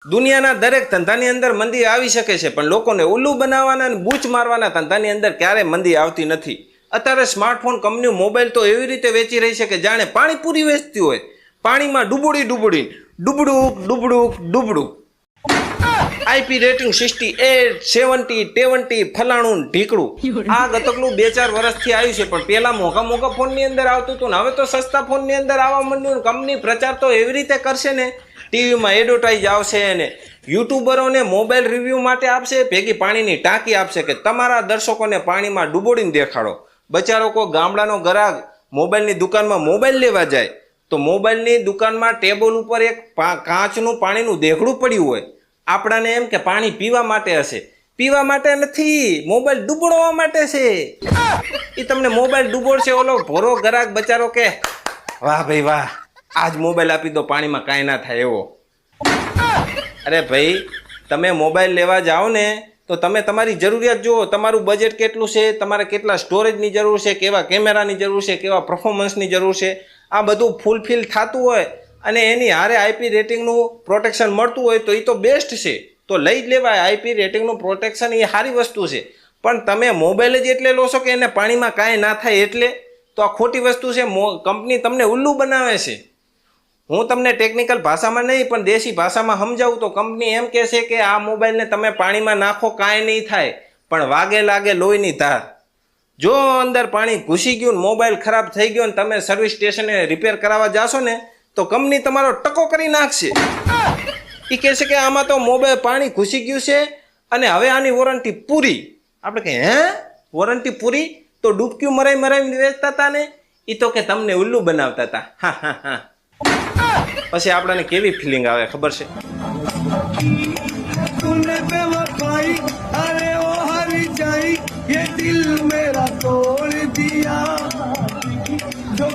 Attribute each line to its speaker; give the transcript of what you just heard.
Speaker 1: દુનિયાના દરેક ધંધાની અંદર મંદી આવી શકે છે, પણ લોકોને ઉલ્લુ બનાવવાના અને બૂચ મારવાના ધંધાની અંદર ક્યારે મંદી આવતી નથી. અત્યારે સ્માર્ટફોન કંપનીઓ મોબાઈલ તો એવી રીતે વેચી રહી છે કે જાણે પાણીપુરી વેચતી હોય. પાણીમાં ડૂબડું આઈપી રેટિંગ 68, 70, 70 ફલાણું ઢીકડું. આ ગતકલું 2-4 વર્ષથી આવ્યું છે, પણ પેલા મોંઘા ફોનની અંદર આવતું હતું ને હવે તો સસ્તા ફોનની અંદર આવવા માંડ્યું. કંપની પ્રચાર તો એવી રીતે કરશે ને, ટીવીમાં એડવર્ટાઇઝ આવશે ને યુટ્યુબરોને મોબાઈલ રિવ્યૂ માટે આપશે, ભેગી પાણીની ટાંકી આપશે કે તમારા દર્શકોને પાણીમાં ડૂબોડીને દેખાડો. બચારો કોઈ ગામડાનો ગ્રાહક મોબાઈલની દુકાનમાં મોબાઈલ લેવા જાય તો મોબાઈલની દુકાનમાં ટેબલ ઉપર એક કાચનું પાણીનું દેઘડું પડ્યું હોય. આપણાને એમ કે પાણી પીવા માટે હશે, પીવા માટે નથી, મોબાઈલ ડૂબોડવા માટે છે. એ તમને મોબાઈલ ડૂબોડશે. ઓલો ભોરો ગ્રાહક બચારો કે વાહ ભાઈ વાહ, આજ મોબાઈલ આપી દો, પાણીમાં કાંઈ ના થાય એવો. અરે ભાઈ, તમે મોબાઈલ લેવા જાઓ ને તો તમે તમારી જરૂરિયાત જુઓ, તમારું બજેટ કેટલું છે, તમારે કેટલા સ્ટોરેજની જરૂર છે, કેવા કેમેરાની જરૂર છે, કેવા પરફોર્મન્સની જરૂર છે. આ બધું ફૂલફિલ થતું હોય અને એની હારે આઈપી રેટિંગનું પ્રોટેક્શન મળતું હોય તો એ તો બેસ્ટ છે, તો લઈ જ લેવાય. આઈપી રેટિંગનું પ્રોટેક્શન એ સારી વસ્તુ છે, પણ તમે મોબાઈલ જ એટલે લો છો કે એને પાણીમાં કાંઈ ના થાય એટલે, તો આ ખોટી વસ્તુ છે. કંપની તમને ઉલ્લુ બનાવે છે. હું તમને ટેકનિકલ ભાષામાં નહીં પણ દેશી ભાષામાં સમજાવું તો કંપની એમ કહે છે કે આ મોબાઈલને તમે પાણીમાં નાખો કાંઈ નહીં થાય, પણ વાગે લાગે લોહીની ધાર. જો અંદર પાણી ઘૂસી ગયું ને મોબાઈલ ખરાબ થઈ ગયો ને તમે સર્વિસ સ્ટેશને રિપેર કરાવવા જાશો ને તો કંપની તમારો ટકો કરી નાખશે. એ કહે છે કે આમાં તો મોબાઈલ પાણી ઘૂસી ગયું છે અને હવે આની વોરંટી પૂરી. આપણે કહે વોરંટી પૂરી? તો ડૂબક્યું મરાઈને વેચતા હતા ને, એ તો કે તમને ઉલ્લુ બનાવતા હતા. હા. પછી આપણને કેવી ફિલિંગ આવે ખબર છે? तूने बेवफाई अरे ओ हरी जाई ये दिल मेरा तोड़ दिया जो